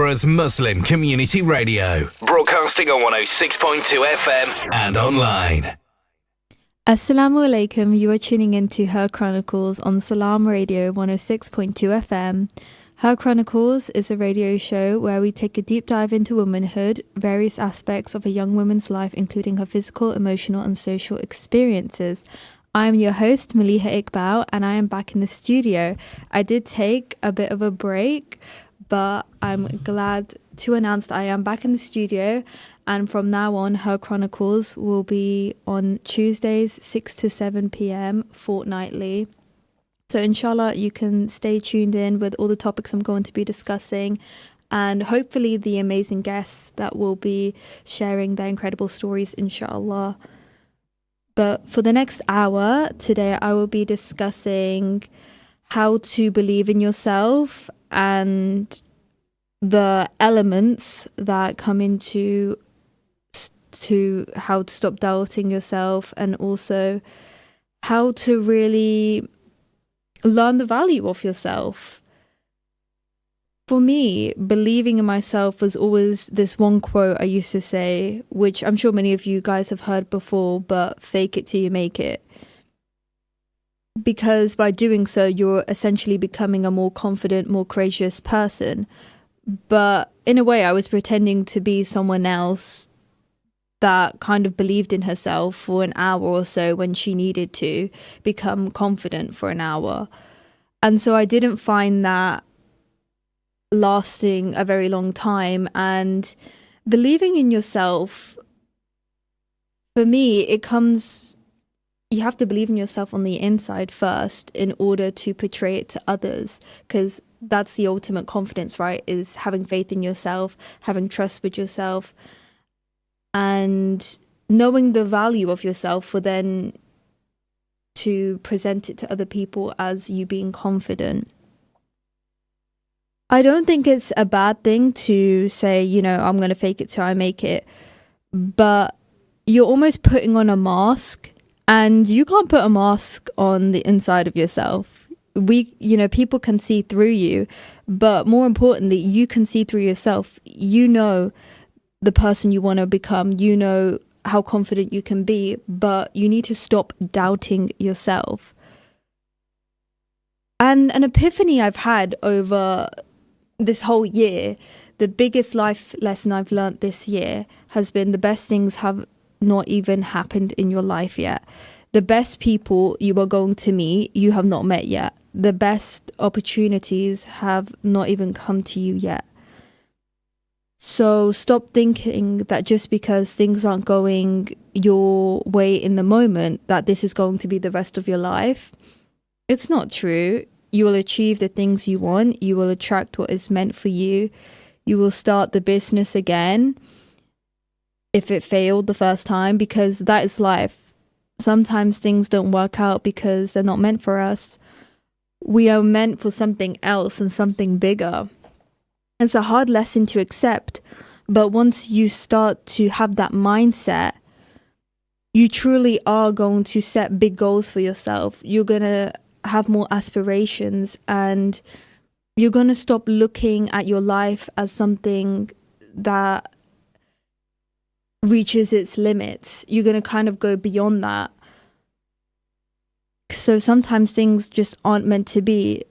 Peterborough's Muslim Community Radio. Broadcasting on 106.2 FM and online. Assalamu alaikum, you are tuning into Her Chronicles on Salam Radio 106.2 FM. Her Chronicles is a radio show where we take a deep dive into womanhood, various aspects of a young woman's life, including her physical, emotional and social experiences. I am your host, Maleeha Iqbal, and I am back in the studio. I did take a bit of a break, but I'm glad to announce that I am back in the studio, and from now on, Her Chronicles will be on Tuesdays, 6 to 7 p.m. fortnightly. So inshallah, you can stay tuned in with all the topics I'm going to be discussing, and hopefully the amazing guests that will be sharing their incredible stories, inshallah. But for the next hour, today I will be discussing how to believe in yourself and the elements that come into to how to stop doubting yourself, and also how to really learn the value of yourself. For me, believing in myself was always this one quote I used to say, which I'm sure many of you guys have heard before, but fake it till you make it. Because by doing so, you're essentially becoming a more confident, more courageous person. But in a way, I was pretending to be someone else that kind of believed in herself for an hour or so when she needed to become confident for an hour. And so I didn't find that lasting a very long time. And believing in yourself, for me, you have to believe in yourself on the inside first in order to portray it to others, because that's the ultimate confidence, right? Is having faith in yourself, having trust with yourself, and knowing the value of yourself for then to present it to other people as you being confident. I don't think it's a bad thing to say, I'm going to fake it till I make it, but you're almost putting on a mask, and you can't put a mask on the inside of yourself. People can see through you, but more importantly, you can see through yourself. You know the person you want to become, you know how confident you can be, but you need to stop doubting yourself. And an epiphany I've had over this whole year, the biggest life lesson I've learned this year has been the best things have not even happened in your life yet. The best people you are going to meet, you have not met yet. The best opportunities have not even come to you yet. So stop thinking that just because things aren't going your way in the moment, that this is going to be the rest of your life. It's not true. You will achieve the things you want. You will attract what is meant for you. You will start the business again if it failed the first time, because that is life. Sometimes things don't work out because they're not meant for us. We are meant for something else and something bigger. It's a hard lesson to accept, but once you start to have that mindset, you truly are going to set big goals for yourself. You're going to have more aspirations, and you're going to stop looking at your life as something that reaches its limits. You're going to kind of go beyond that. So sometimes things just aren't meant to be.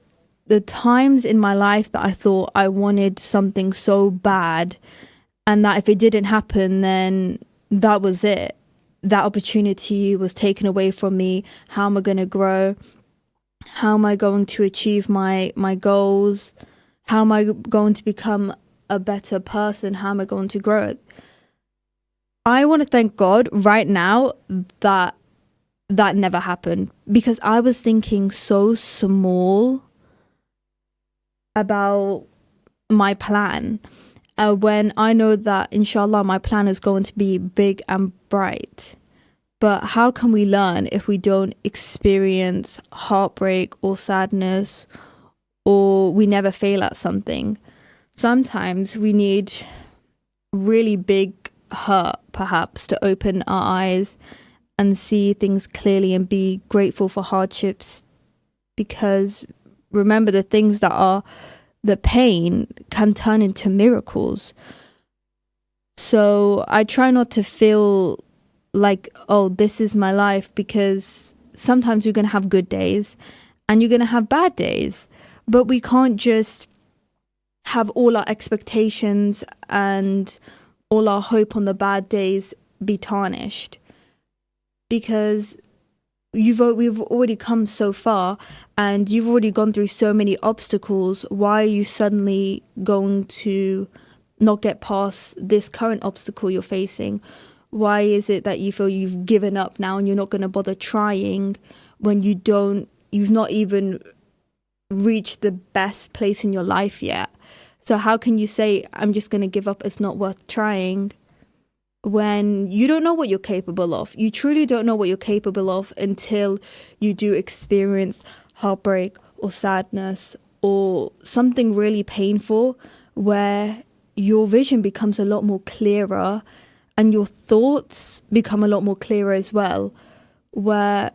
The times in my life that I thought I wanted something so bad, and that if it didn't happen, then that was it. That opportunity was taken away from me. How am I going to grow? How am I going to achieve my goals? How am I going to become a better person? How am I going to grow? I want to thank God right now that never happened, because I was thinking so small about my plan, when I know that inshallah my plan is going to be big and bright. But how can we learn if we don't experience heartbreak or sadness, or we never fail at something? Sometimes we need really big hurt, perhaps, to open our eyes and see things clearly and be grateful for hardships. Because remember, the things that are the pain can turn into miracles. So I try not to feel like, oh, this is my life, because sometimes you're going to have good days and you're going to have bad days. But we can't just have all our expectations and all our hope on the bad days be tarnished, because we've already come so far and you've already gone through so many obstacles. Why are you suddenly going to not get past this current obstacle you're facing? Why is it that you feel you've given up now and you're not going to bother trying when you've not even reached the best place in your life yet? So how can you say, I'm just going to give up, it's not worth trying, when you don't know what you're capable of? You truly don't know what you're capable of until you do experience heartbreak or sadness or something really painful, where your vision becomes a lot more clearer and your thoughts become a lot more clearer as well, where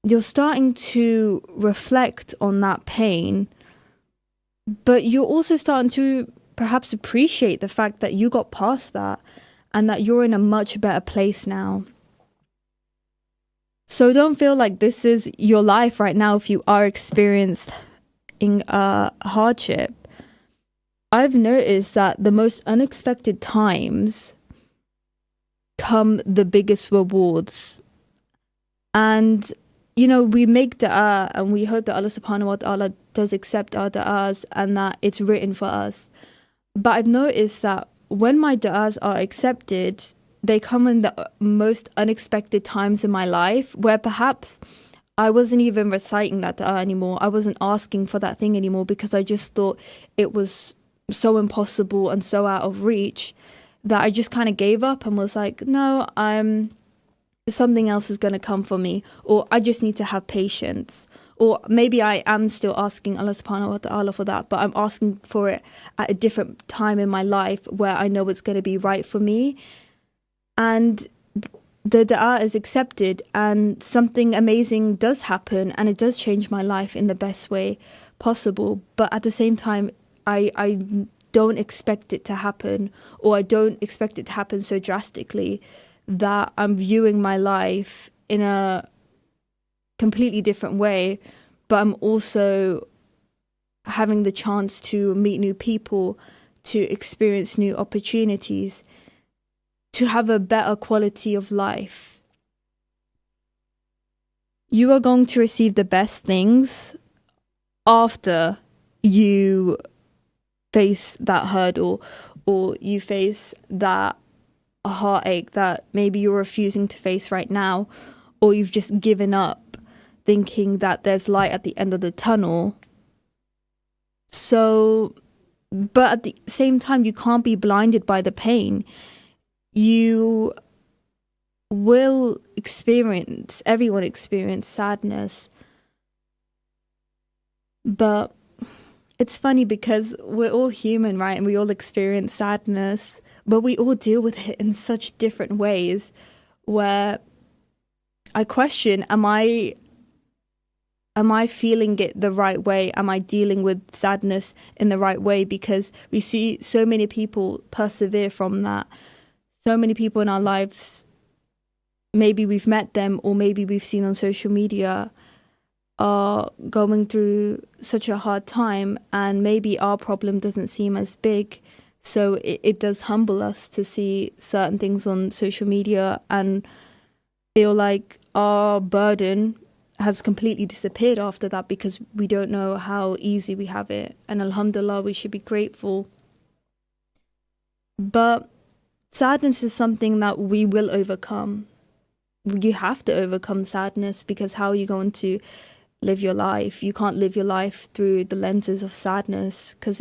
you're starting to reflect on that pain, but you're also starting to perhaps appreciate the fact that you got past that and that you're in a much better place now. So don't feel like this is your life right now if you are experiencing a hardship. I've noticed that the most unexpected times come the biggest rewards. And we make dua and we hope that Allah subhanahu wa ta'ala does accept our du'as and that it's written for us. But I've noticed that when my du'as are accepted, they come in the most unexpected times in my life, where perhaps I wasn't even reciting that du'a anymore. I wasn't asking for that thing anymore because I just thought it was so impossible and so out of reach that I just kind of gave up and was like, no, something else is going to come for me, or I just need to have patience. Or maybe I am still asking Allah subhanahu wa ta'ala for that, but I'm asking for it at a different time in my life where I know it's going to be right for me. And the dua is accepted and something amazing does happen and it does change my life in the best way possible. But at the same time, I don't expect it to happen, or I don't expect it to happen so drastically that I'm viewing my life in a completely different way, but I'm also having the chance to meet new people, to experience new opportunities, to have a better quality of life. You are going to receive the best things after you face that hurdle, or you face that heartache that maybe you're refusing to face right now, or you've just given up thinking that there's light at the end of the tunnel. So, but at the same time, you can't be blinded by the pain. You will everyone experience sadness. But it's funny because we're all human, right? And we all experience sadness, but we all deal with it in such different ways, where I question, am I feeling it the right way? Am I dealing with sadness in the right way? Because we see so many people persevere from that. So many people in our lives, maybe we've met them or maybe we've seen on social media, are going through such a hard time, and maybe our problem doesn't seem as big. So it does humble us to see certain things on social media and feel like our burden has completely disappeared after that, because we don't know how easy we have it. And alhamdulillah, we should be grateful. But sadness is something that we will overcome. You have to overcome sadness, because how are you going to live your life? You can't live your life through the lenses of sadness, because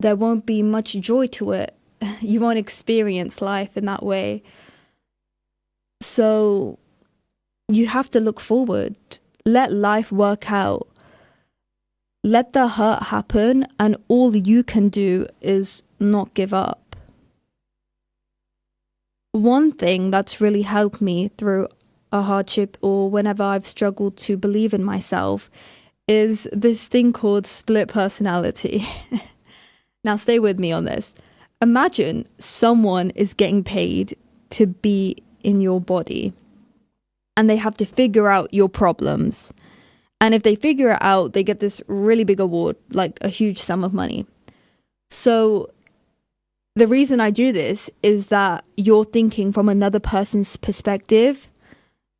there won't be much joy to it. You won't experience life in that way. So you have to look forward. Let life work out. Let the hurt happen, and all you can do is not give up. One thing that's really helped me through a hardship, or whenever I've struggled to believe in myself, is this thing called split personality. Now, stay with me on this. Imagine someone is getting paid to be in your body and they have to figure out your problems. And if they figure it out, they get this really big award, like a huge sum of money. So the reason I do this is that you're thinking from another person's perspective.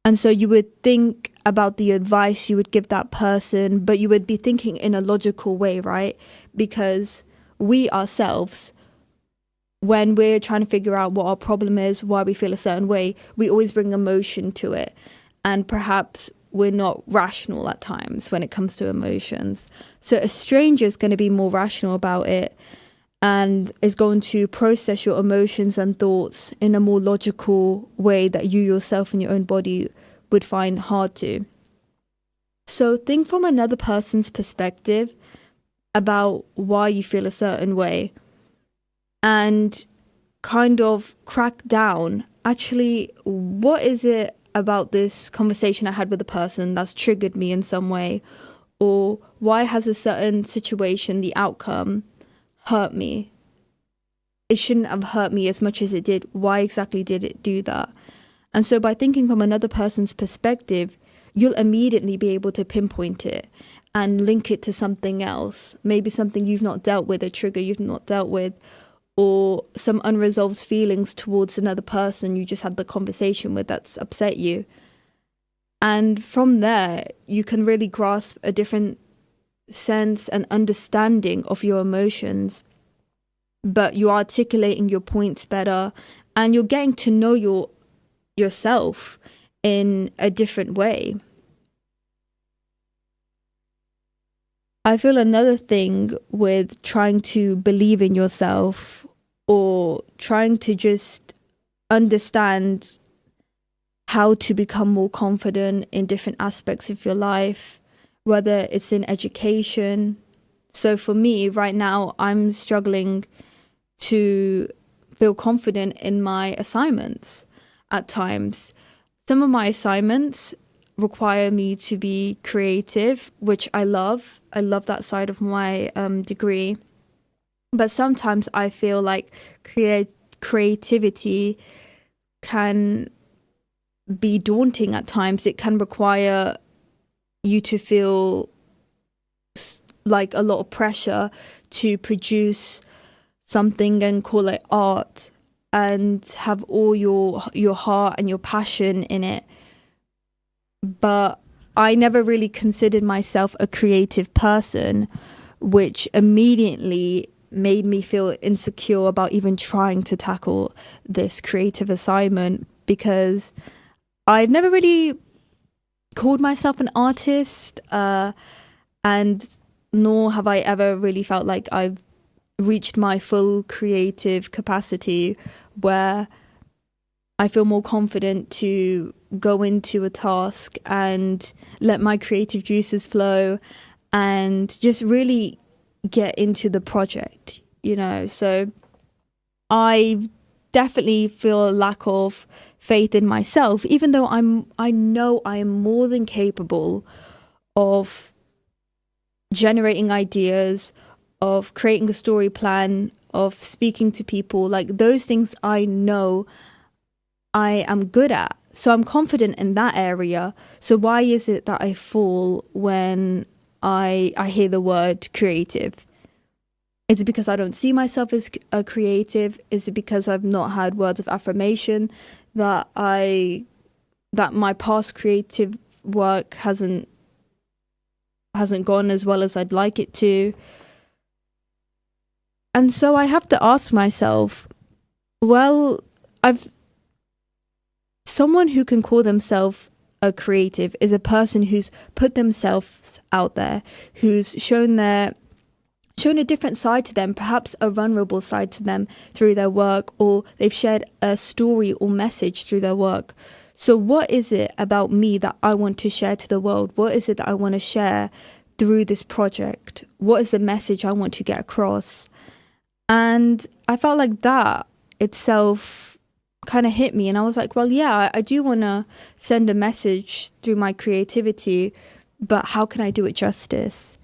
And so you would think about the advice you would give that person, but you would be thinking in a logical way, right? Because we ourselves, when we're trying to figure out what our problem is, why we feel a certain way, we always bring emotion to it. And perhaps we're not rational at times when it comes to emotions. So a stranger is going to be more rational about it and is going to process your emotions and thoughts in a more logical way that you yourself in your own body would find hard to. So think from another person's perspective about why you feel a certain way and kind of crack down, actually, what is it about this conversation I had with a person that's triggered me in some way? Or why has a certain situation, the outcome, hurt me? It shouldn't have hurt me as much as it did. Why exactly did it do that? And so by thinking from another person's perspective, you'll immediately be able to pinpoint it and link it to something else. Maybe something you've not dealt with, a trigger you've not dealt with, or some unresolved feelings towards another person you just had the conversation with that's upset you. And from there, you can really grasp a different sense and understanding of your emotions. But you're articulating your points better and you're getting to know yourself in a different way. I feel another thing with trying to believe in yourself or trying to just understand how to become more confident in different aspects of your life, whether it's in education. So for me right now, I'm struggling to feel confident in my assignments at times. Some of my assignments require me to be creative, which I love. I love that side of my degree. But sometimes I feel like creativity can be daunting at times. It can require you to feel like a lot of pressure to produce something and call it art and have all your heart and your passion in it. But I never really considered myself a creative person, which immediately made me feel insecure about even trying to tackle this creative assignment, because I've never really called myself an artist, and nor have I ever really felt like I've reached my full creative capacity where I feel more confident to go into a task and let my creative juices flow and just really get into the project, So I definitely feel a lack of faith in myself, even though I know I am more than capable of generating ideas, of creating a story plan, of speaking to people. Like those things I know I am good at. So I'm confident in that area. So why is it that I fall when I hear the word creative? Is it because I don't see myself as a creative? Is it because I've not had words of affirmation that my past creative work hasn't gone as well as I'd like it to? And so I have to ask myself, well, someone who can call themselves a creative is a person who's put themselves out there, who's shown a different side to them, perhaps a vulnerable side to them through their work, or they've shared a story or message through their work. So what is it about me that I want to share to the world? What is it that I want to share through this project? What is the message I want to get across? And I felt like that itself kind of hit me. And I was like, well, yeah, I do want to send a message through my creativity, but how can I do it justice?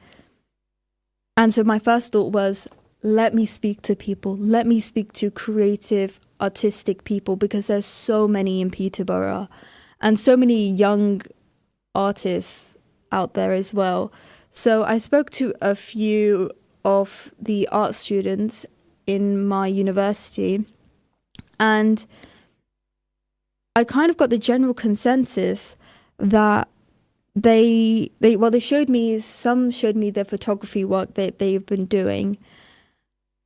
And so my first thought was, let me speak to people. Let me speak to creative, artistic people, because there's so many in Peterborough and so many young artists out there as well. So I spoke to a few of the art students in my university, and I kind of got the general consensus that they showed me their photography work that they've been doing,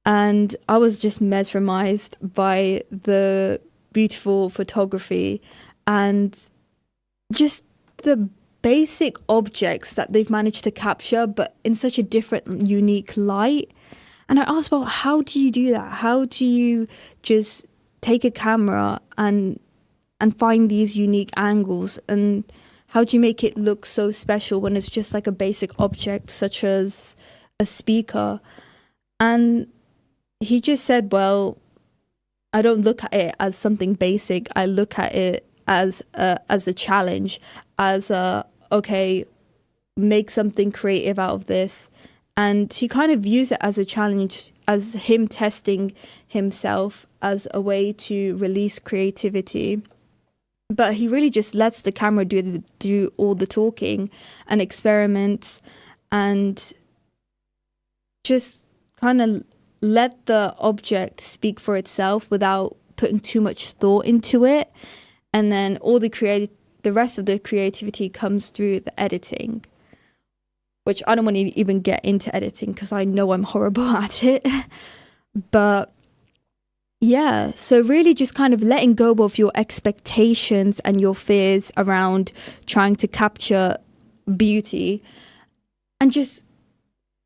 and I was just mesmerized by the beautiful photography and just the basic objects that they've managed to capture, but in such a different, unique light. And I asked, well, how do you do that? How do you just take a camera and find these unique angles? And how do you make it look so special when it's just like a basic object, such as a speaker? And he just said, well, I don't look at it as something basic. I look at it as a challenge, as okay, make something creative out of this. And he kind of views it as a challenge, as him testing himself as a way to release creativity. But he really just lets the camera do all the talking and experiments, and just kind of let the object speak for itself without putting too much thought into it. And then the rest of the creativity comes through the editing, which I don't want to even get into editing because I know I'm horrible at it. But yeah, so really just kind of letting go of your expectations and your fears around trying to capture beauty, and just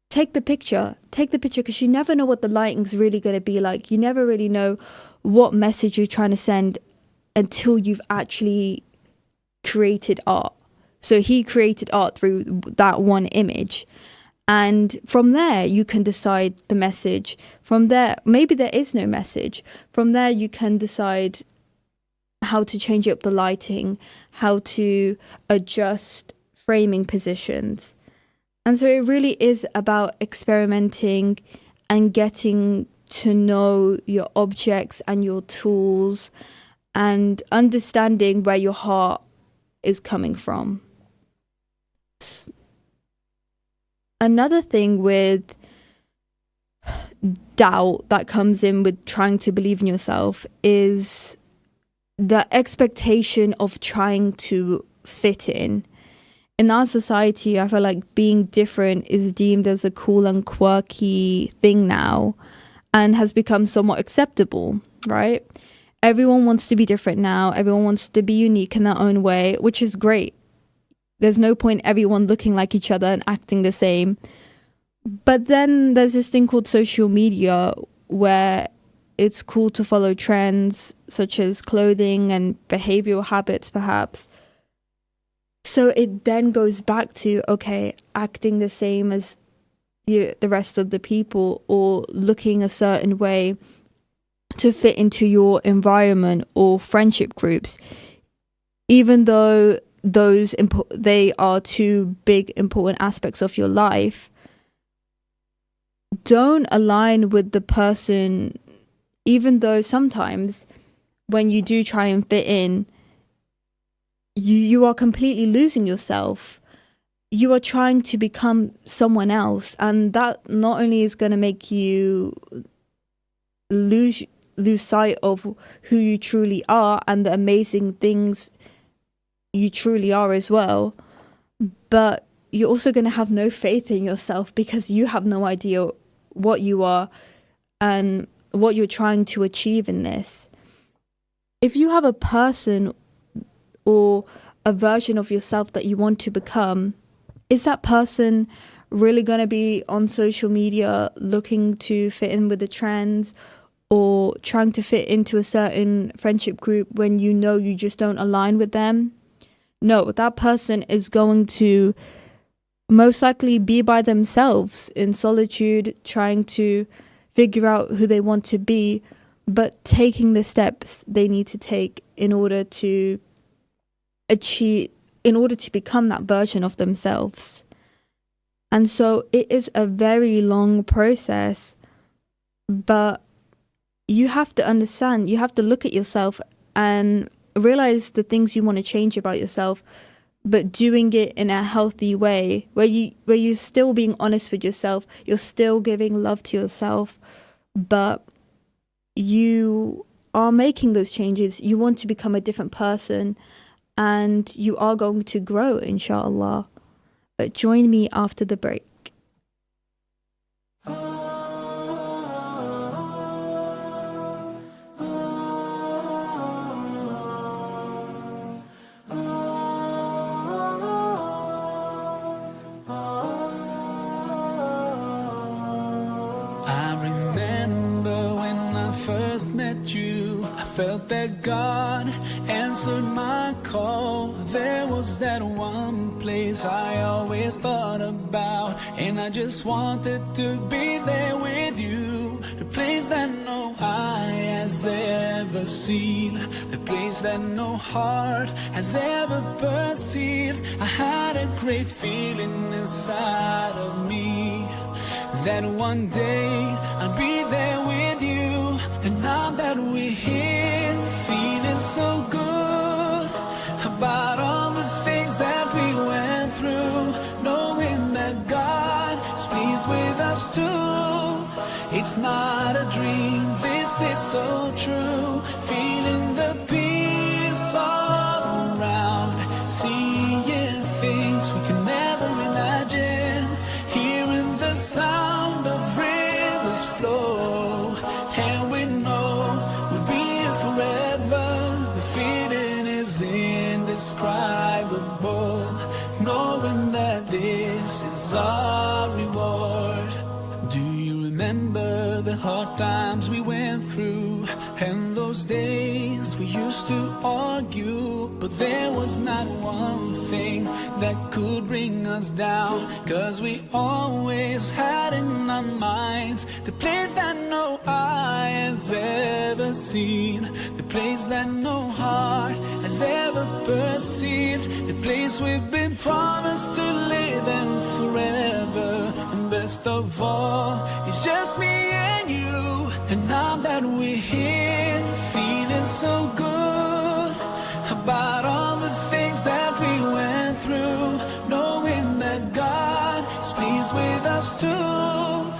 take the picture because you never know what the lighting's really going to be like. You never really know what message you're trying to send until you've actually created art. So he created art through that one image. And from there, you can decide the message. From there, maybe there is no message. From there, you can decide how to change up the lighting, how to adjust framing positions. And so it really is about experimenting and getting to know your objects and your tools and understanding where your heart is coming from. Another thing with doubt that comes in with trying to believe in yourself is the expectation of trying to fit in. In our society, I feel like being different is deemed as a cool and quirky thing now and has become somewhat acceptable, right? Everyone wants to be different now. Everyone wants to be unique in their own way, which is great. There's no point everyone looking like each other and acting the same. But then there's this thing called social media where it's cool to follow trends such as clothing and behavioral habits, perhaps. So it then goes back to, okay, acting the same as the rest of the people or looking a certain way to fit into your environment or friendship groups, even though they are two big important aspects of your life. Don't align with the person, even though sometimes when you do try and fit in, you are completely losing yourself. You are trying to become someone else, and that not only is going to make you lose sight of who you truly are and the amazing things you truly are as well, but you're also going to have no faith in yourself because you have no idea what you are and what you're trying to achieve in this. If you have a person or a version of yourself that you want to become, is that person really going to be on social media looking to fit in with the trends or trying to fit into a certain friendship group when you know you just don't align with them? No, that person is going to most likely be by themselves in solitude, trying to figure out who they want to be, but taking the steps they need to take in order to achieve in order to become that version of themselves. And so it is a very long process, but you have to understand, you have to look at yourself and realize the things you want to change about yourself, but doing it in a healthy way where you're still being honest with yourself, you're still giving love to yourself, but you are making those changes. You want to become a different person, and you are going to grow, inshallah. But join me after the break. Felt that God answered my call. There was that one place I always thought about, and I just wanted to be there with you. The place that no eye has ever seen, the place that no heart has ever perceived. I had a great feeling inside of me that one day I'd be there with you. And now that we're here, feeling so good about all the things that we went through, knowing that God is pleased with us too. It's not a dream, this is so true. Feeling the peace all around, seeing things we can never imagine, hearing the sound of rivers flow, and we know we'll be here forever. The feeling is indescribable, knowing that this is our reward. Do you remember the hard times we went through, and those days we used to argue, but there was not one thing that could bring us down, 'cause we always had in our minds the place that no eye has ever seen, the place that no heart has ever perceived, the place we've been promised to live in forever. And best of all, it's just me and you. And now that we're here, feeling so good about all the things that we went through, knowing that God is pleased with us too.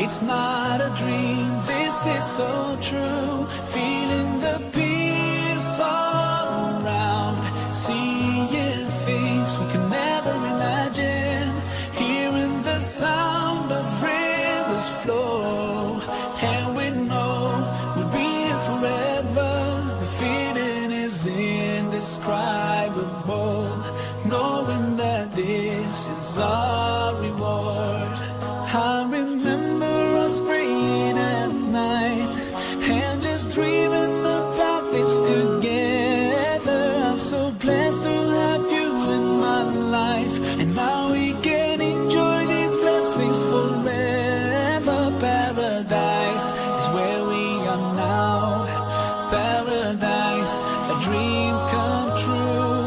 It's not a dream, this is so true. Feeling the peace all around, seeing things we can never imagine, hearing the sound of rivers flow, and we know we'll be here forever. The feeling is indescribable, knowing that this is our reward. I remember us praying at night and just dreaming about this together. I'm so blessed to have you in my life, and now we can enjoy these blessings forever. Paradise is where we are now. Paradise, a dream come true.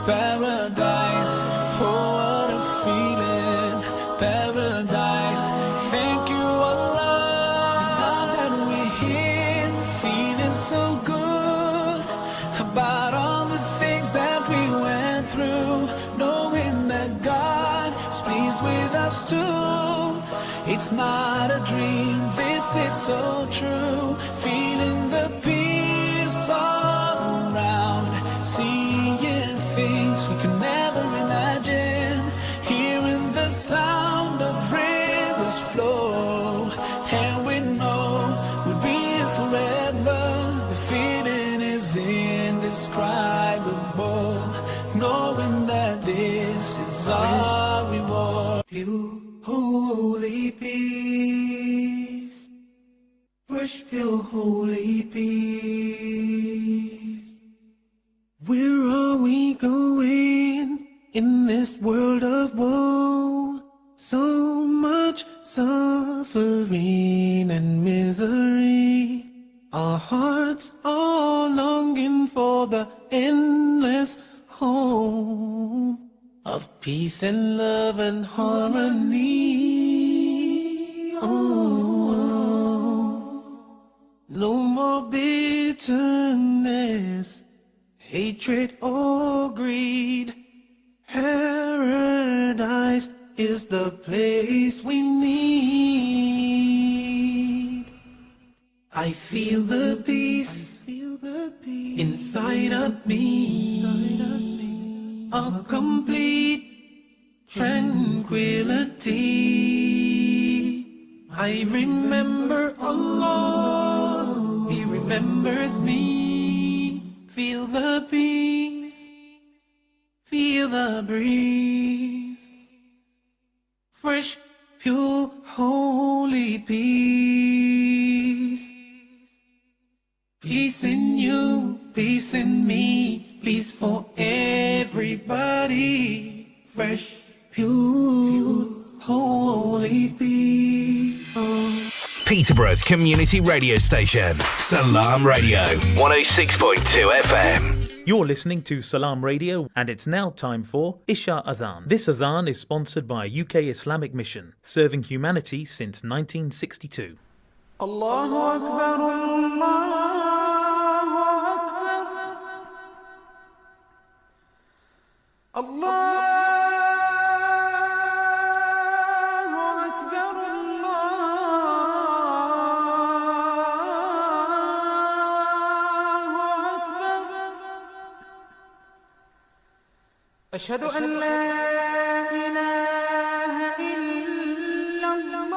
Paradise, oh what a feeling. Paradise, thank you Allah. And now that we're here, feeling so good about all the things that we went through, knowing that God is pleased with us too. It's not a dream, this is so true. Feeling the peace all around, seeing things we can never imagine, hearing the sound of rivers flow, and we know we'll be here forever. The feeling is indescribable, knowing that this is our reward. You holy peace, worship your holy peace. Where are we going in this world of woe? So much suffering and misery. Our hearts are longing for the endless home of peace and love and harmony. Oh, no more bitterness, hatred or greed. Paradise is the place we need. I feel the peace inside of me, a complete tranquility. I remember Allah, He remembers me. Feel the peace, feel the breeze, fresh, pure, holy peace. Peace in you, peace in me, peace for everybody. Fresh, pure, holy peace. Oh. Peterborough's community radio station, Salam Radio, 106.2 FM. You're listening to Salam Radio, and it's now time for Isha Azan. This Azan is sponsored by UK Islamic Mission, serving humanity since 1962. Allahu Akbar, Allahu Akbar, Allahu Akbar, Allahu Akbar. Ashhadu an la ilaha illa Allah.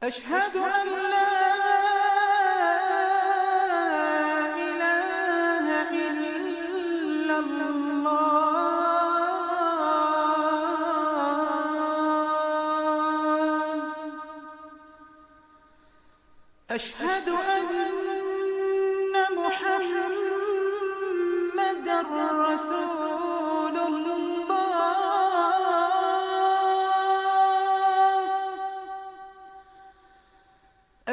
أشهد أن لا إله إلا الله. أشهد أن محمدًا رسول الله.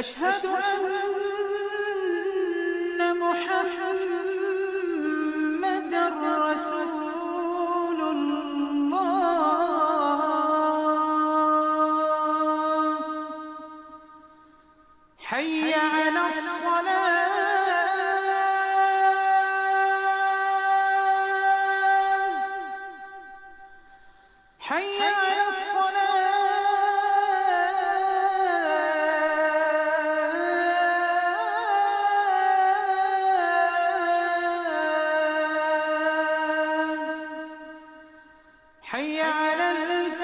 أشهد أن محمدًا رسول الله. حي على الصلاة، حي على الصلاة. حي على الفلاح،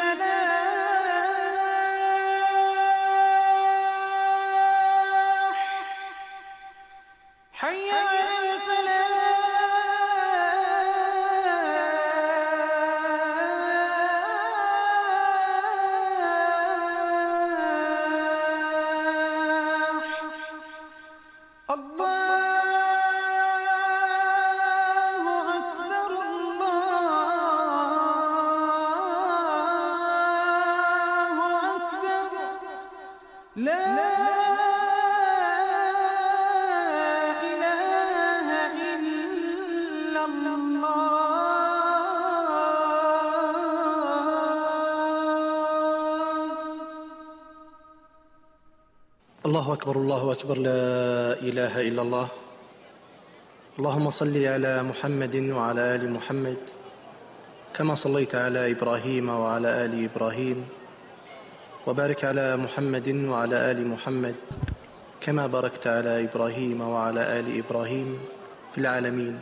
حي على الفلاح. الله أكبر، الله أكبر. لا إله إلا الله. الله أكبر، الله أكبر، لا إله إلا الله. اللهم صل على محمد وعلى آل محمد كما صليت على إبراهيم وعلى آل إبراهيم، وبارك على محمد وعلى آل محمد كما باركت على إبراهيم وعلى آل إبراهيم في العالمين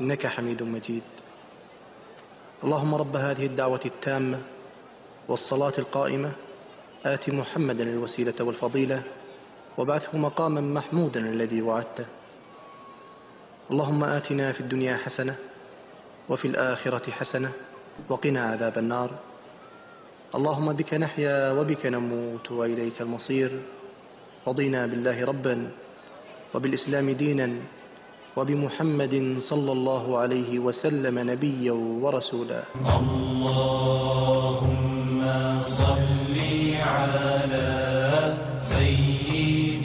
إنك حميد مجيد. اللهم رب هذه الدعوة التامة والصلاة القائمة آت محمدا الوسيلة والفضيلة وابعثه مقاما محمودا الذي وعدته. اللهم آتنا في الدنيا حسنة وفي الآخرة حسنة وقنا عذاب النار. اللهم بك نحيا وبك نموت وإليك المصير. رضينا بالله ربا وبالإسلام دينا وبمحمد صلى الله عليه وسلم نبيا ورسولا. اللهم صل على سيدنا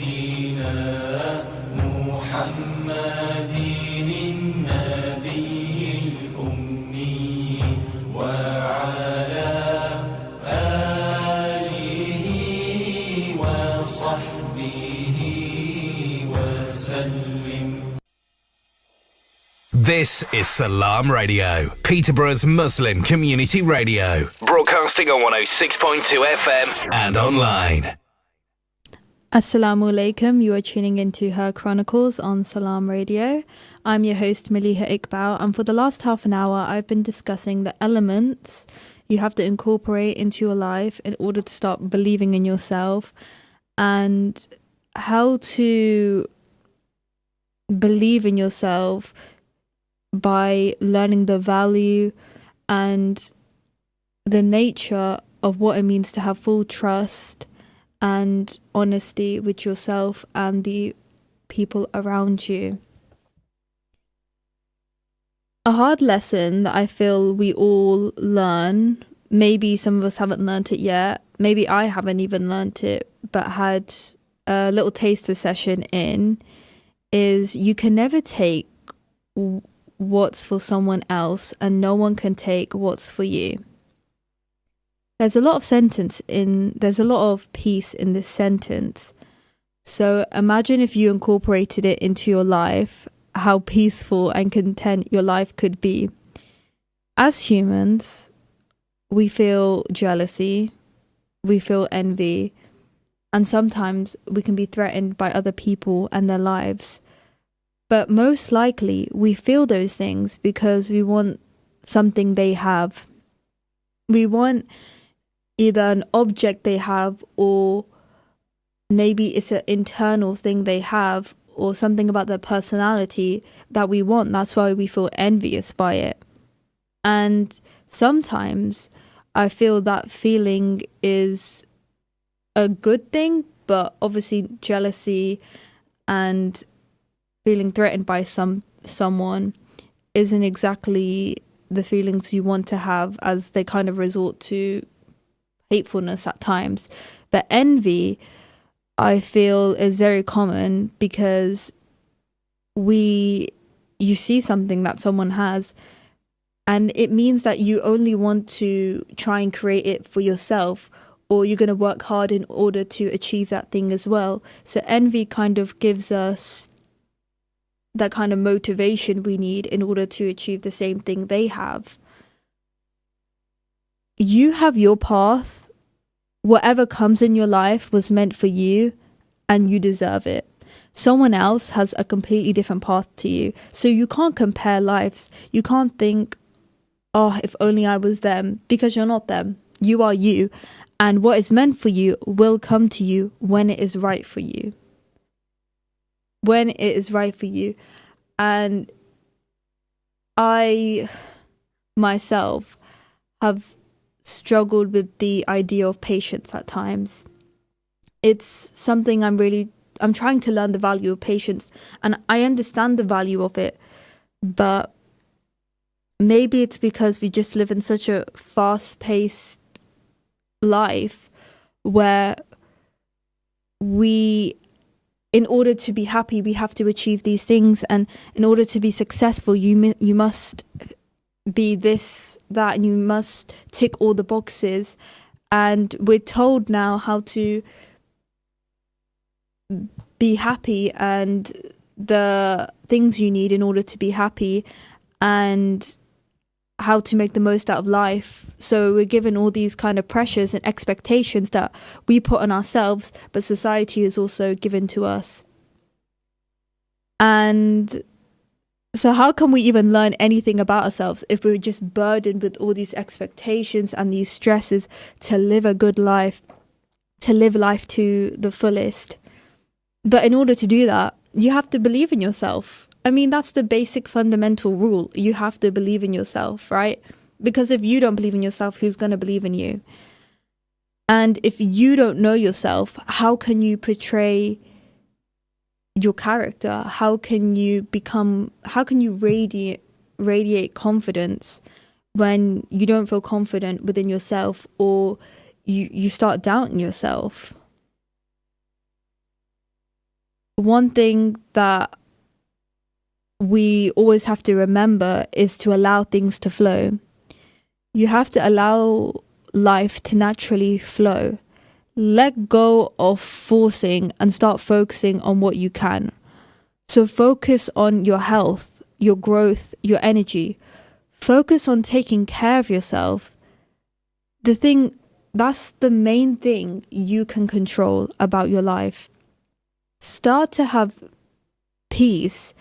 This is Salam Radio, Peterborough's Muslim community radio. Broadcasting on 106.2 FM and online. Assalamu alaikum, you are tuning into Her Chronicles on Salam Radio. I'm your host Maleeha Iqbal, and for the last half an hour I've been discussing the elements you have to incorporate into your life in order to start believing in yourself, and how to believe in yourself by learning the value and the nature of what it means to have full trust and honesty with yourself and the people around you. A hard lesson that I feel we all learn, maybe some of us haven't learnt it yet, maybe I haven't even learnt it, but had a little taster session in, is you can never take what's for someone else and no one can take what's for you. There's a lot of peace in this sentence. So imagine if you incorporated it into your life, how peaceful and content your life could be. As humans, we feel jealousy, we feel envy, and sometimes we can be threatened by other people and their lives. But most likely, we feel those things because we want something they have. We want either an object they have, or maybe it's an internal thing they have, or something about their personality that we want. That's why we feel envious by it. And sometimes I feel that feeling is a good thing, but obviously jealousy and feeling threatened by someone isn't exactly the feelings you want to have, as they kind of resort to hatefulness at times. But envy, I feel, is very common because you see something that someone has, and it means that you only want to try and create it for yourself, or you're going to work hard in order to achieve that thing as well. So envy kind of gives us that kind of motivation we need in order to achieve the same thing they have. You have your path. Whatever comes in your life was meant for you, and you deserve it. Someone else has a completely different path to you. So you can't compare lives. You can't think, oh, if only I was them, because you're not them. You are you. And what is meant for you will come to you when it is right for you. When it is right for you. And I myself have struggled with the idea of patience at times. It's something I'm trying to learn the value of patience, and I understand the value of it, but maybe it's because we just live in such a fast-paced life where in order to be happy, we have to achieve these things, and in order to be successful, you must be this, that, and you must tick all the boxes. And we're told now how to be happy and the things you need in order to be happy, and how to make the most out of life. So we're given all these kind of pressures and expectations that we put on ourselves, but society is also given to us. And so how can we even learn anything about ourselves if we're just burdened with all these expectations and these stresses to live a good life, to live life to the fullest? But in order to do that, you have to believe in yourself. I mean, that's the basic fundamental rule. You have to believe in yourself, right? Because if you don't believe in yourself, who's going to believe in you? And if you don't know yourself, how can you portray your character? How can you radiate confidence when you don't feel confident within yourself, or you start doubting yourself? One thing that we always have to remember is to allow things to flow. You have to allow life to naturally flow. Let go of forcing and start focusing on what you can. So focus on your health. your growth, your energy. Focus on taking care of yourself. That's the main thing you can control about your life. Start to have peace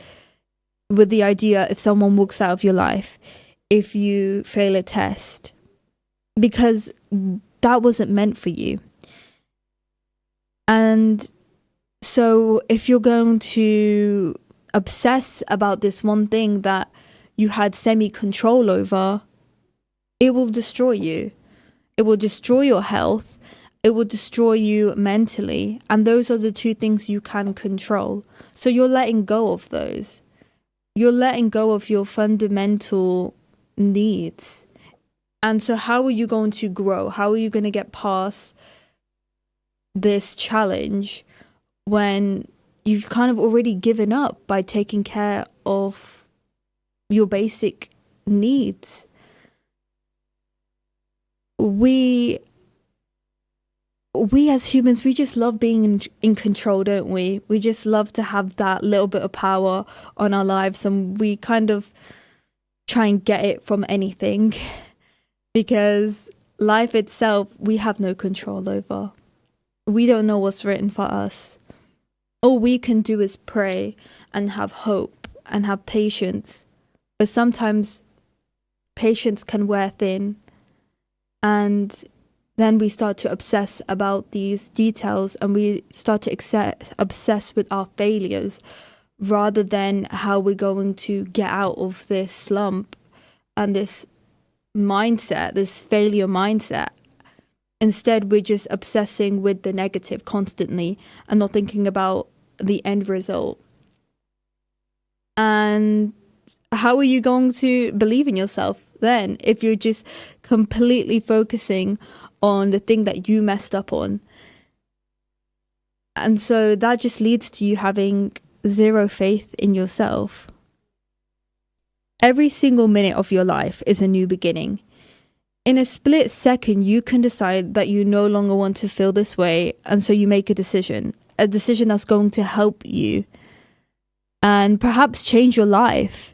with the idea if someone walks out of your life, if you fail a test, because that wasn't meant for you. And so if you're going to obsess about this one thing that you had semi-control over, it will destroy you. It will destroy your health. It will destroy you mentally. And those are the two things you can control. So you're letting go of those. You're letting go of your fundamental needs. And so how are you going to grow? How are you going to get past this challenge when you've kind of already given up by taking care of your basic needs? We as humans, we just love being in control, don't we? We just love to have that little bit of power on our lives, and we kind of try and get it from anything because life itself, we have no control over. We don't know what's written for us. All we can do is pray and have hope and have patience. But sometimes patience can wear thin. And then we start to obsess about these details, and we start to obsess with our failures rather than how we're going to get out of this slump and this mindset, this failure mindset. Instead, we're just obsessing with the negative constantly and not thinking about the end result. And how are you going to believe in yourself then if you're just completely focusing on the thing that you messed up on? And so that just leads to you having zero faith in yourself. Every single minute of your life is a new beginning. In a split second, you can decide that you no longer want to feel this way, and so you make a decision that's going to help you and perhaps change your life.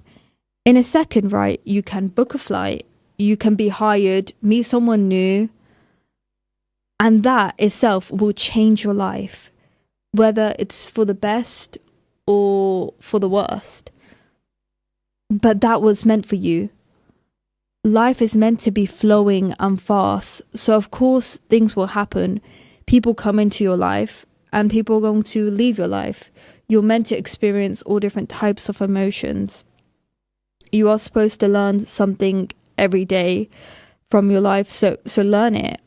In a second, right, you can book a flight, you can be hired, meet someone new, and that itself will change your life, whether it's for the best or for the worst. But that was meant for you. Life is meant to be flowing and fast. So of course things will happen. People come into your life and people are going to leave your life. You're meant to experience all different types of emotions. You are supposed to learn something every day from your life. So learn it.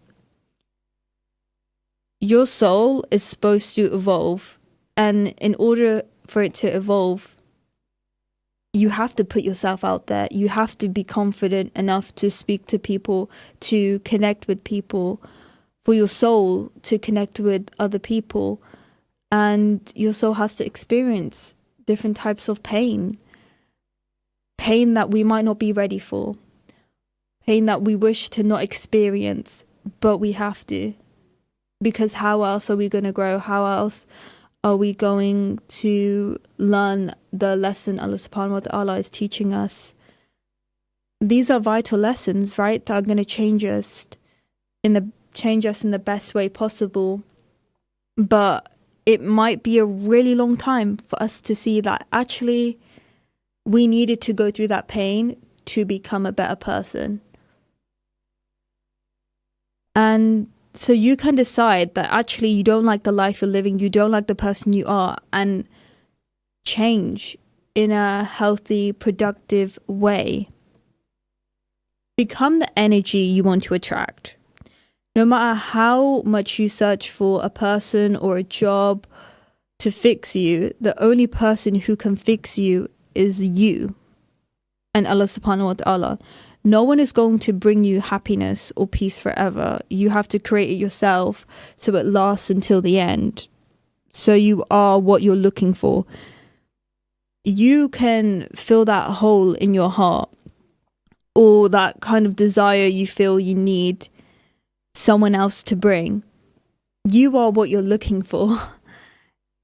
Your soul is supposed to evolve. And in order for it to evolve, you have to put yourself out there. You have to be confident enough to speak to people, to connect with people, for your soul to connect with other people. And your soul has to experience different types of pain. Pain that we might not be ready for. Pain that we wish to not experience, but we have to. Because how else are we going to grow? How else are we going to learn the lesson Allah subhanahu wa ta'ala is teaching us? These are vital lessons, right? That are going to change us in the best way possible. But it might be a really long time for us to see that actually we needed to go through that pain to become a better person. And so you can decide that actually you don't like the life you're living, you don't like the person you are, and change in a healthy, productive way. Become the energy you want to attract. No matter how much you search for a person or a job to fix you, the only person who can fix you is you and Allah subhanahu wa ta'ala. No one is going to bring you happiness or peace forever. You have to create it yourself so it lasts until the end. So you are what you're looking for. You can fill that hole in your heart or that kind of desire you feel you need someone else to bring. You are what you're looking for.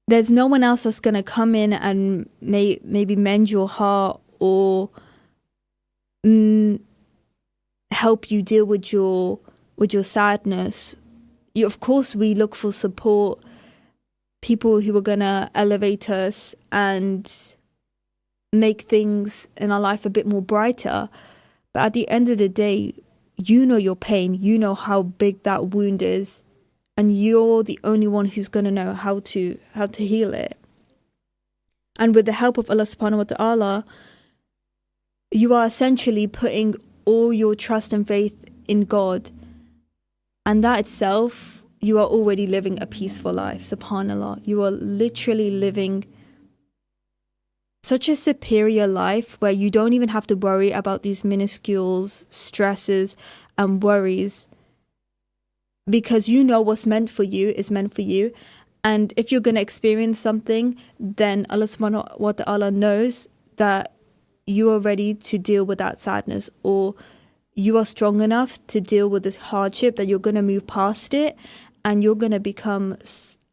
There's no one else that's going to come in and maybe mend your heart or help you deal with your sadness. Of course, we look for support, people who are gonna elevate us and make things in our life a bit more brighter. But at the end of the day, you know your pain, you know how big that wound is, and you're the only one who's gonna know how to heal it. And with the help of Allah subhanahu wa ta'ala, you are essentially putting all your trust and faith in God. And that itself, you are already living a peaceful life, subhanAllah. You are literally living such a superior life where you don't even have to worry about these minuscule stresses and worries, because you know what's meant for you is meant for you. And if you're going to experience something, then Allah subhanahu wa ta'ala knows that you are ready to deal with that sadness, or you are strong enough to deal with this hardship that you're going to move past it and you're going to become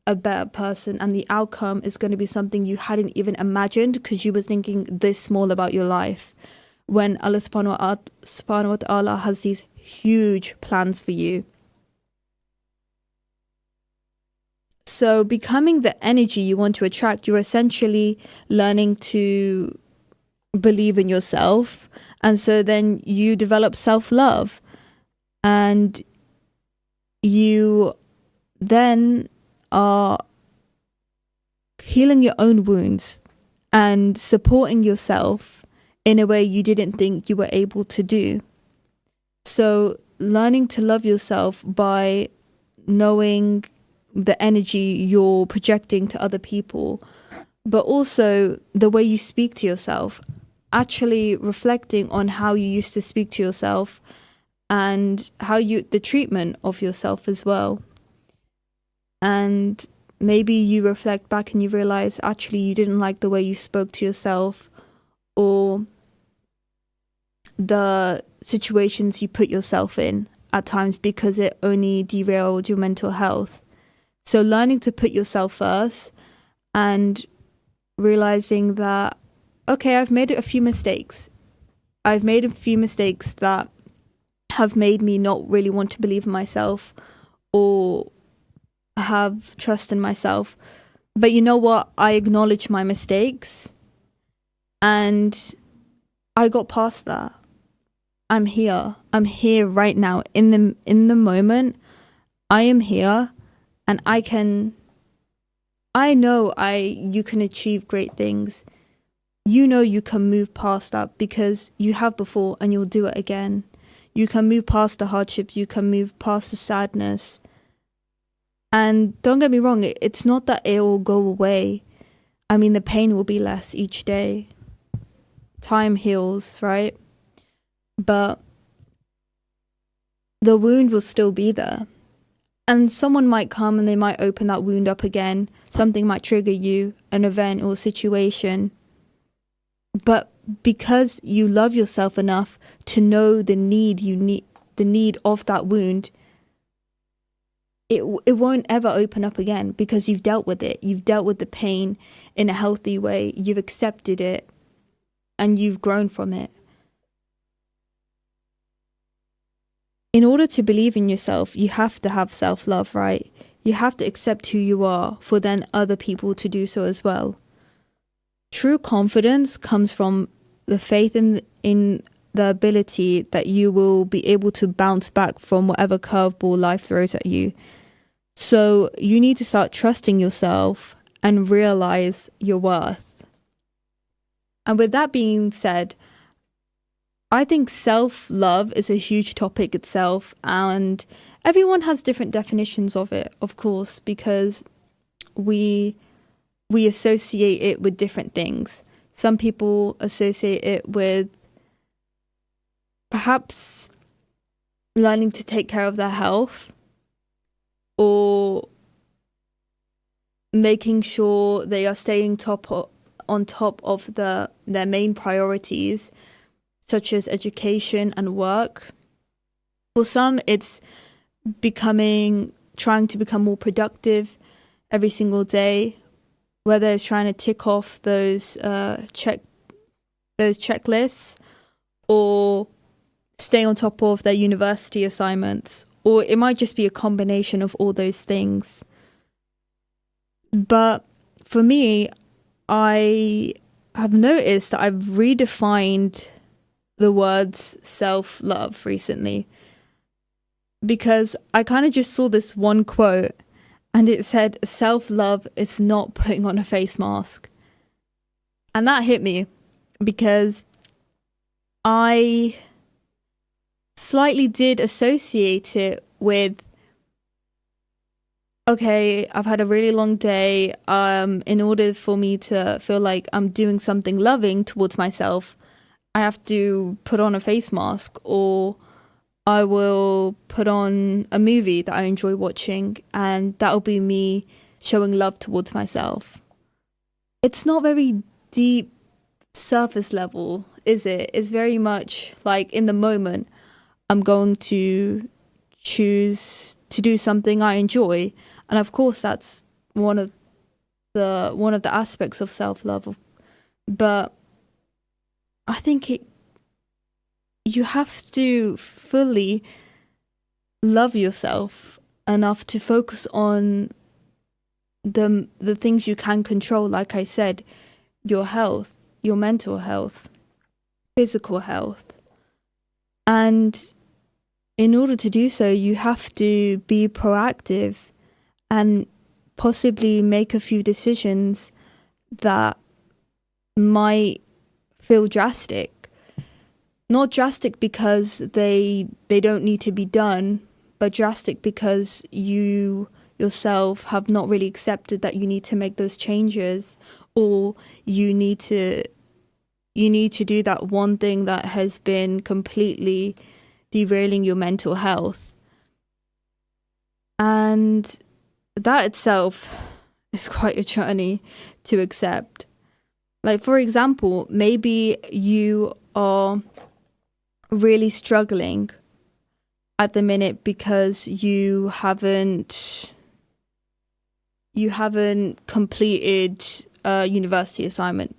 a better person, and the outcome is going to be something you hadn't even imagined because you were thinking this small about your life, when Allah subhanahu wa ta'ala has these huge plans for you. So becoming the energy you want to attract, you're essentially learning to believe in yourself, and so then you develop self-love, and you then are healing your own wounds and supporting yourself in a way you didn't think you were able to do. So learning to love yourself by knowing the energy you're projecting to other people, but also the way you speak to yourself, actually reflecting on how you used to speak to yourself and the treatment of yourself as well. And maybe you reflect back and you realize actually you didn't like the way you spoke to yourself, or the situations you put yourself in at times, because it only derailed your mental health. So learning to put yourself first and realizing that, okay, I've made a few mistakes. I've made a few mistakes that have made me not really want to believe in myself or have trust in myself. But you know what? I acknowledge my mistakes and I got past that. I'm here. I'm here right now in the moment. I am here, and I know you can achieve great things. You know you can move past that because you have before, and you'll do it again. You can move past the hardships, you can move past the sadness. And don't get me wrong, it's not that it will go away. I mean, the pain will be less each day. Time heals, right? But the wound will still be there. And someone might come and they might open that wound up again. Something might trigger you, an event or situation. But because you love yourself enough to know the need of that wound, it won't ever open up again, because you've dealt with it. You've dealt with the pain in a healthy way. You've accepted it and you've grown from it. In order to believe in yourself, you have to have self-love, right? You have to accept who you are for then other people to do so as well. True confidence comes from the faith in the ability that you will be able to bounce back from whatever curveball life throws at you. So you need to start trusting yourself and realize your worth. And with that being said, I think self-love is a huge topic itself, and everyone has different definitions of it, of course, because we associate it with different things. Some people associate it with perhaps learning to take care of their health, or making sure they are staying on top of their main priorities, such as education and work. For some, it's trying to become more productive every single day, whether it's trying to tick off those those checklists, or stay on top of their university assignments, or it might just be a combination of all those things. But for me, I have noticed that I've redefined the words self-love recently, because I kind of just saw this one quote and it said, self-love is not putting on a face mask. And that hit me because I slightly did associate it with, okay, I've had a really long day. In order for me to feel like I'm doing something loving towards myself, I have to put on a face mask, or I will put on a movie that I enjoy watching, and that'll be me showing love towards myself. It's not very deep, surface level, is it? It's very much like, in the moment, I'm going to choose to do something I enjoy. And of course, that's one of the aspects of self-love. But I think you have to fully love yourself enough to focus on the things you can control. Like I said, your health, your mental health, physical health. And in order to do so, you have to be proactive and possibly make a few decisions that might feel drastic. Not drastic because they don't need to be done, but drastic because you yourself have not really accepted that you need to make those changes, or you need to do that one thing that has been completely derailing your mental health. And that itself is quite a journey to accept. Like, for example, maybe you are really struggling at the minute because you haven't completed a university assignment,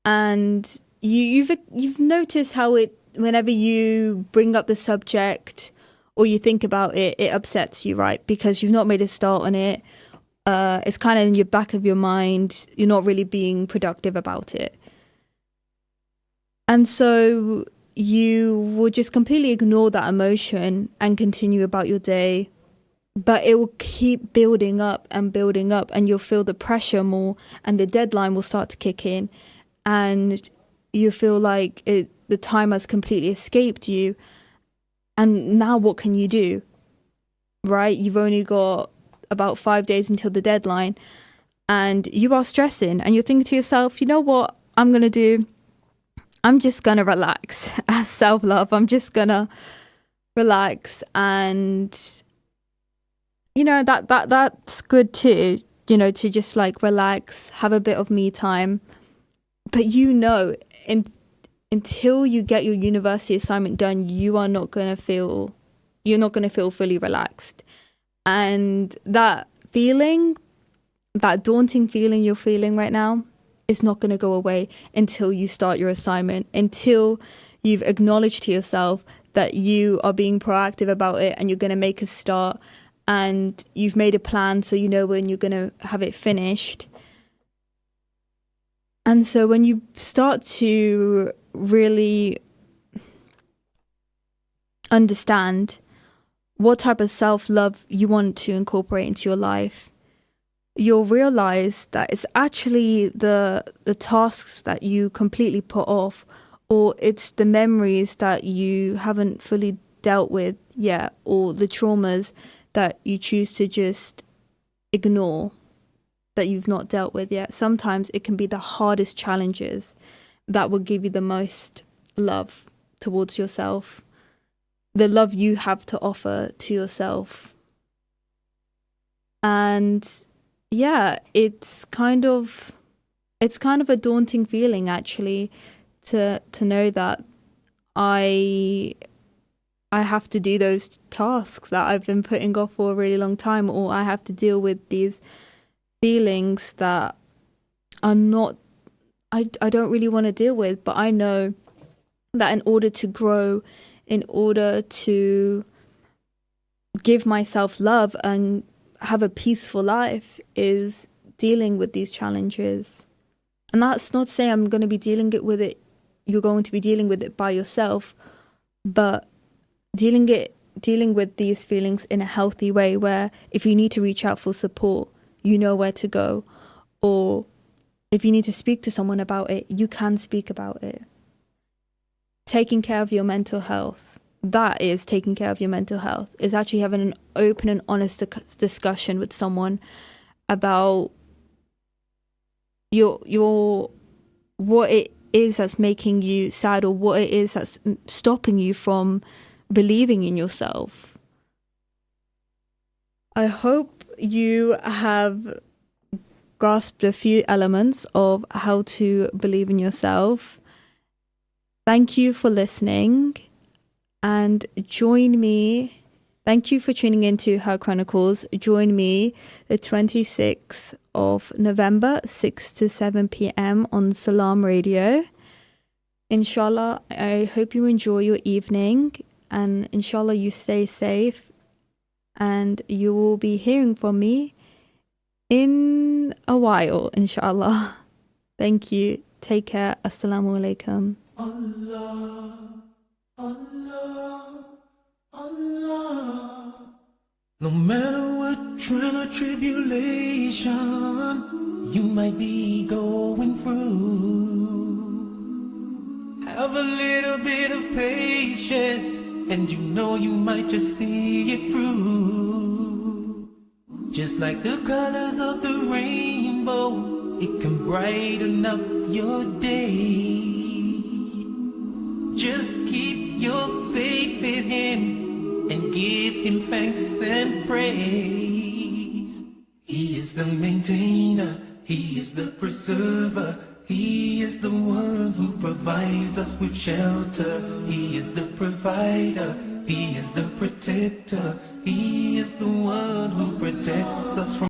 and you've noticed how it, whenever you bring up the subject or you think about it, it upsets you, right? Because you've not made a start on it. It's kind of in your back of your mind. You're not really being productive about it. And so you will just completely ignore that emotion and continue about your day. But it will keep building up, and you'll feel the pressure more, and the deadline will start to kick in, and you feel like the time has completely escaped you. And now what can you do? Right? You've only got about 5 days until the deadline, and you are stressing, and you're thinking to yourself, you know what I'm going to do? I'm just going to relax. As self-love, I'm just going to relax, and that's good too, to just like relax, have a bit of me time. But until you get your university assignment done, you're not going to feel fully relaxed. And that feeling, that daunting feeling you're feeling right now, is not going to go away until you start your assignment, until you've acknowledged to yourself that you are being proactive about it and you're going to make a start, and you've made a plan so you know when you're going to have it finished. And so when you start to really understand what type of self-love you want to incorporate into your life, you'll realize that it's actually the tasks that you completely put off, or it's the memories that you haven't fully dealt with yet, or the traumas that you choose to just ignore, that you've not dealt with yet. Sometimes it can be the hardest challenges that will give you the most love towards yourself, the love you have to offer to yourself. And yeah, it's kind of a daunting feeling, actually, to know that I have to do those tasks that I've been putting off for a really long time, or I have to deal with these feelings that are not I don't really want to deal with. But I know that in order to grow, in order to give myself love and have a peaceful life, is dealing with these challenges. And that's not to say I'm going to be dealing with it, you're going to be dealing with it by yourself, but dealing with these feelings in a healthy way, where if you need to reach out for support, you know where to go, or if you need to speak to someone about it, you can speak about it. Taking care of your mental health, that is taking care of your mental health, is actually having an open and honest discussion with someone about your what it is that's making you sad, or what it is that's stopping you from believing in yourself. I hope you have grasped a few elements of how to believe in yourself. Thank you for listening, and join me. Thank you for tuning into Her Chronicles. Join me the 26th of November, 6 to 7 p.m. on Salam Radio. Inshallah, I hope you enjoy your evening, and inshallah you stay safe, and you will be hearing from me in a while, inshallah. Thank you. Take care. Assalamu alaikum. Allah, Allah, Allah. No matter what trial or tribulation you might be going through, have a little bit of patience, and you know you might just see it through. Just like the colors of the rainbow, it can brighten up your day. Just keep your faith in Him and give Him thanks and praise. He is the maintainer, He is the preserver, He is the one who provides us with shelter. He is the provider, He is the protector, He is the one who protects us from